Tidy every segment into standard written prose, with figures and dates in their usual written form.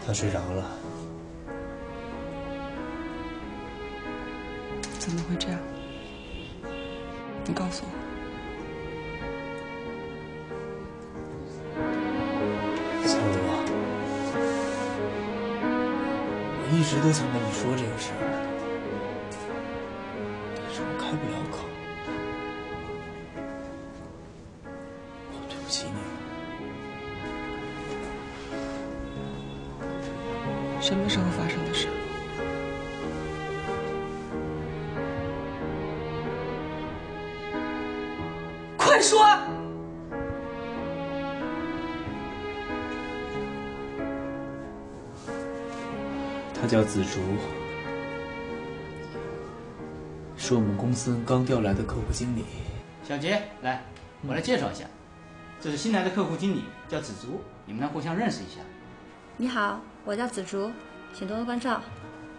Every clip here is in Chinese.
他睡着了。怎么会这样？你告诉我。小茹，我一直都想跟你说这个事儿，但是我开不了口。我对不起你。什么时候发生的事？快说！他叫紫竹，是我们公司刚调来的客户经理。小杰，来，我来介绍一下，这是新来的客户经理，叫紫竹，你们俩互相认识一下。你好，我叫紫竹，请多多关照。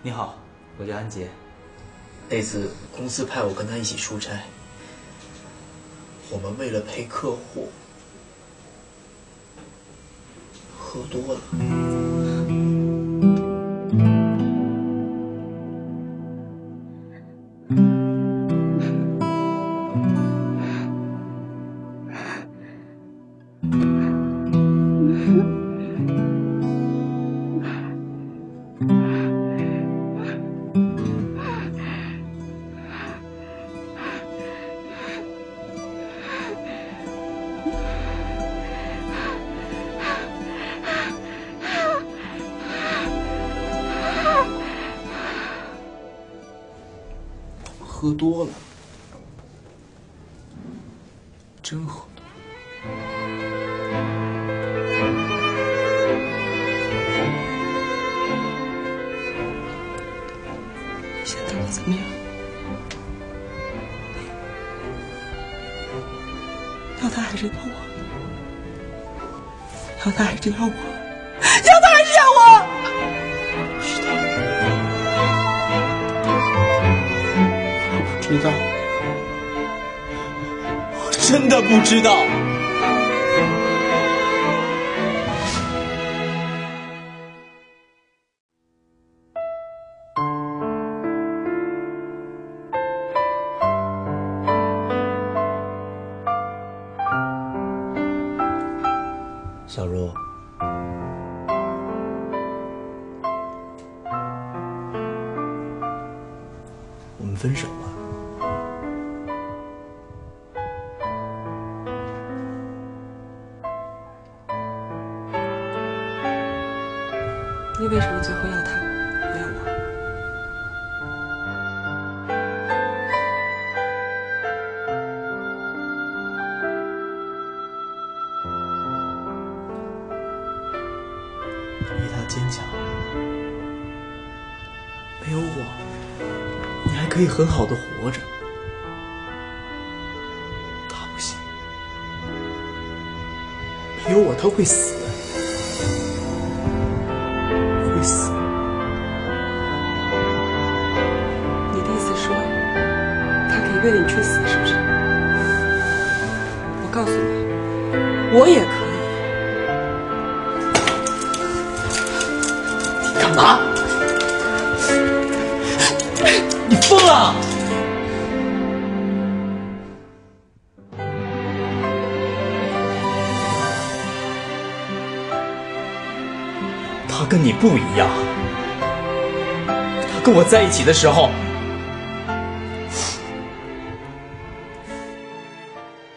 你好，我叫安杰。那次公司派我跟他一起出差，我们为了陪客户喝多了。喝多了，真喝多了。现在我怎么样？要他还是要我？要他还是要我？要他还是要我？不知道，我真的不知道。小茹，我们分手吧。你为什么最后要他，不要我？因为他坚强，没有我，你还可以很好的活着。他不行，没有我他会死。会死。你的意思说，他可以为了你去死，是不是？我告诉你，我也可以。你干嘛？你疯了！他跟你不一样，他跟我在一起的时候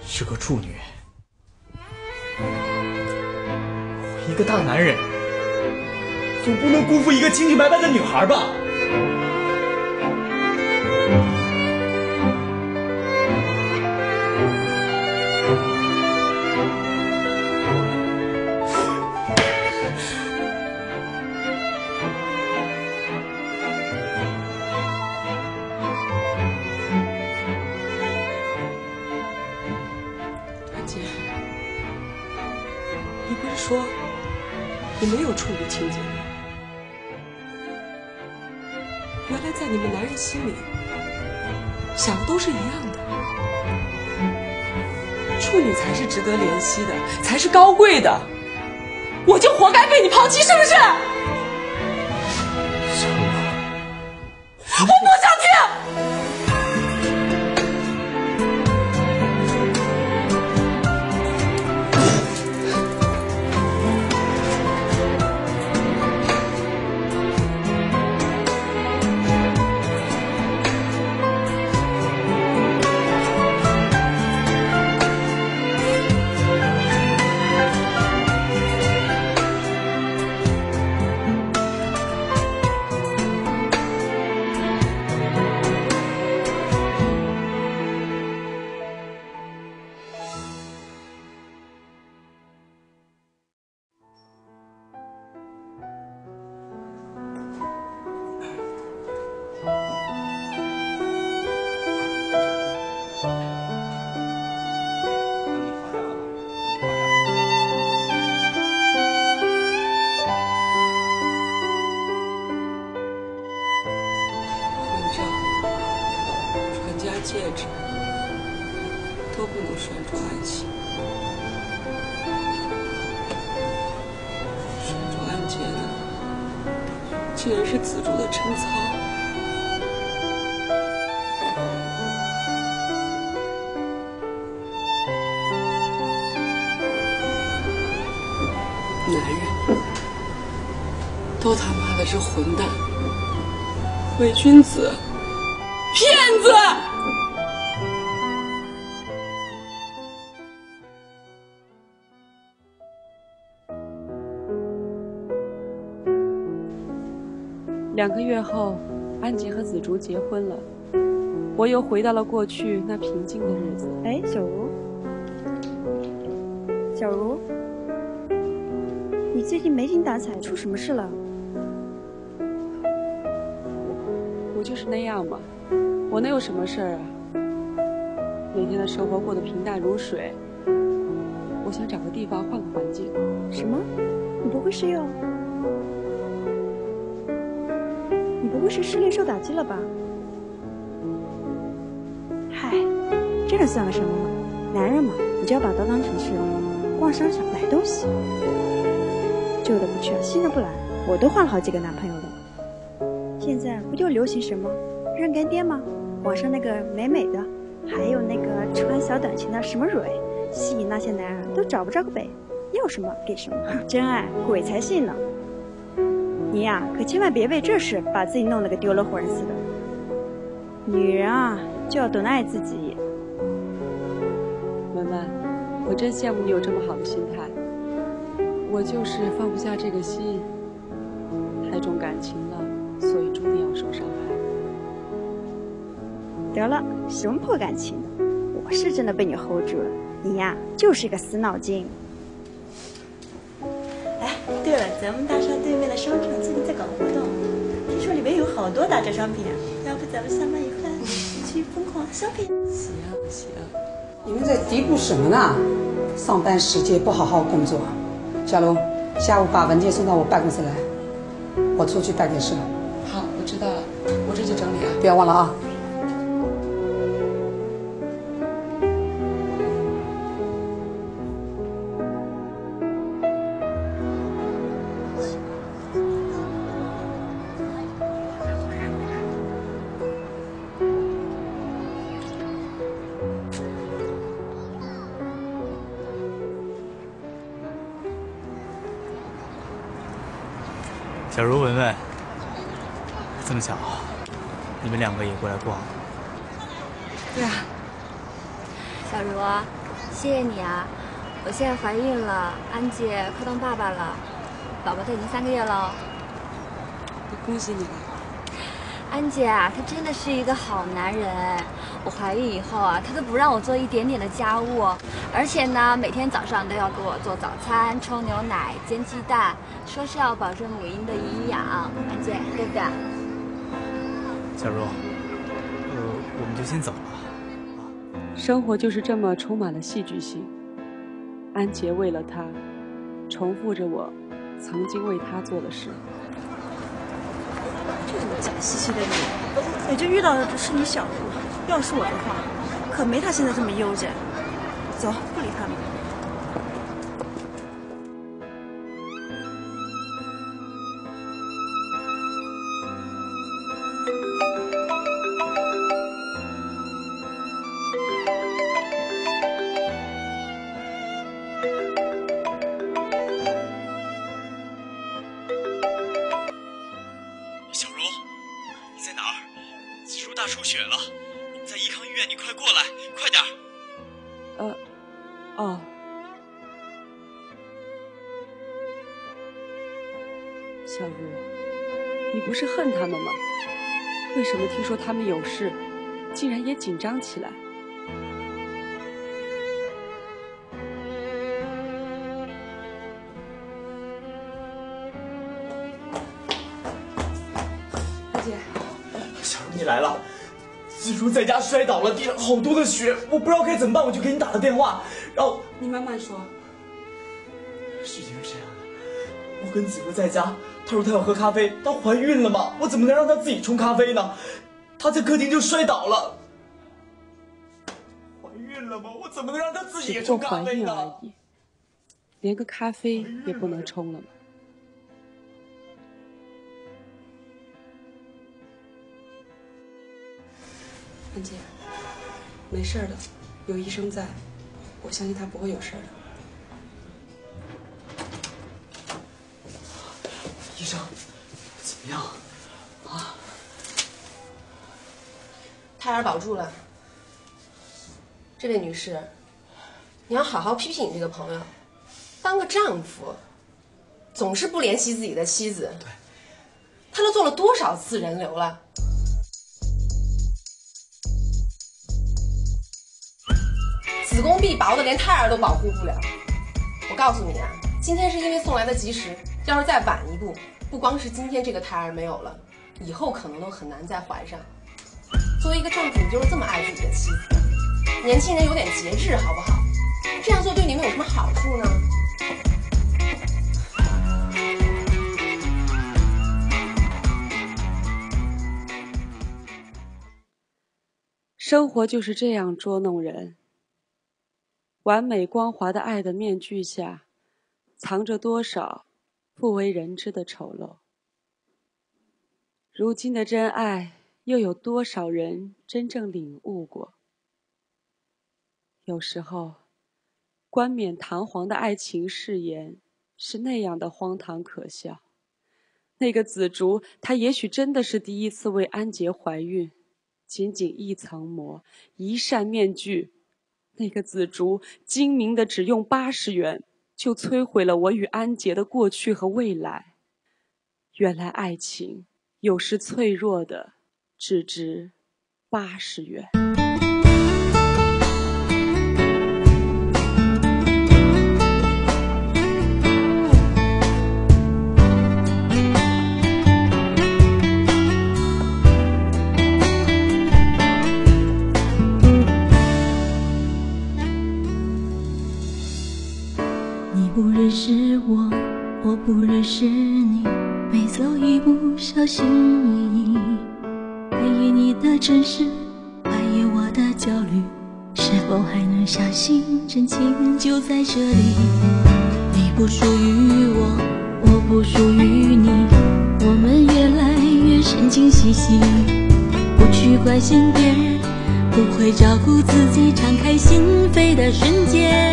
是个处女。我一个大男人，总不能辜负一个清清白白的女孩吧？你不是说你没有处女情节吗？原来在你们男人心里想的都是一样的，处女才是值得怜惜的，才是高贵的，我就活该被你抛弃，是不是？我不想听。戒指都不能拴住安琪，拴住安杰的竟然是紫竹的贞操。男人都他妈的是混蛋、伪君子、骗子！2个月后，安杰和紫竹结婚了，我又回到了过去那平静的日子。哎，小茹，小茹，你最近没精打采，出什么事了？我就是那样嘛，我能有什么事儿啊？每天的生活过得平淡如水，我想找个地方换个环境。什么？你不会是又……你不会是失恋受打击了吧？嗨，这能算个什么？男人嘛，你就要把刀当成是逛商场买东西，旧的不去，新的不来，我都换了好几个男朋友了。现在不就流行什么认干爹吗？网上那个美美的，还有那个穿小短裙的什么蕊，吸引那些男人都找不着个北，要什么给什么，真爱鬼才信呢。你呀，可千万别为这事把自己弄得个丢了魂似的。女人啊，就要懂得爱自己。文文，我真羡慕你有这么好的心态，我就是放不下这个心，太重感情了，所以注定要受伤害。得了，什么破感情的，我是真的被你 hold 住了。你呀，就是一个死脑筋。哎，对了，咱们大厦对面的商场最近在搞活动，听说里面有好多打折商品，要不咱们相伴一块去疯狂消费？行行，你们在嘀咕什么呢？上班时节不好好工作。小龙，下午把文件送到我办公室来，我出去办点事。好，我知道了，我这就整理啊，不要忘了啊。小茹、文文，这么巧，你们2个也过来逛？对啊。小茹啊，谢谢你啊，我现在怀孕了，安姐快当爸爸了，宝宝都已经3个月了。恭喜你了。安姐啊，他真的是一个好男人。我怀孕以后啊，他都不让我做一点点的家务，而且呢，每天早上都要给我做早餐、冲牛奶、煎鸡蛋，说是要保证母婴的营养。安姐，对不对？小茹，我们就先走了。生活就是这么充满了戏剧性。安杰为了他，重复着我曾经为他做的事。这种假兮兮的你，也就遇到的只是你小茹。要是我的话，可没他现在这么悠着。走，不理他们。快过来，快点！哦。小茹，你不是恨他们吗？为什么听说他们有事，竟然也紧张起来？大姐，小茹，你来了。子茹在家摔倒了，滴了好多的血，我不知道该怎么办，我就给你打了电话，然后你慢慢说。事情是这样的，我跟子茹在家，她说她要喝咖啡，她怀孕了吗？我怎么能让她自己冲咖啡呢？她在客厅就摔倒了。怀孕了吗？我怎么能让她自己也冲咖啡呢？只不过怀孕而已，连个咖啡也不能冲了吗？安姐，没事的，有医生在，我相信他不会有事的。医生，怎么样？啊？胎儿保住了。这位女士，你要好好批评你这个朋友，当个丈夫，总是不怜惜自己的妻子。对，他都做了多少次人流了？子宫壁薄的连胎儿都保护不了。我告诉你啊，今天是因为送来的及时，要是再晚一步，不光是今天这个胎儿没有了，以后可能都很难再怀上。作为一个丈夫，你就是这么爱自己的妻子，年轻人有点节制好不好？这样做对你们有什么好处呢？生活就是这样捉弄人。完美光滑的爱的面具下，藏着多少不为人知的丑陋。如今的真爱，又有多少人真正领悟过？有时候，冠冕堂皇的爱情誓言是那样的荒唐可笑。那个紫竹，她也许真的是第一次为安杰怀孕，仅仅一层膜，一扇面具。那个紫竹精明的只用80元，就摧毁了我与安杰的过去和未来。原来爱情有时脆弱的只值80元。不认识我，我不认识你，每走一步小心翼翼，怀疑你的真实，怀疑我的焦虑，是否还能相信真情就在这里？你不属于我，我不属于你，我们越来越神经兮兮，不去关心别人，不会照顾自己，敞开心扉的瞬间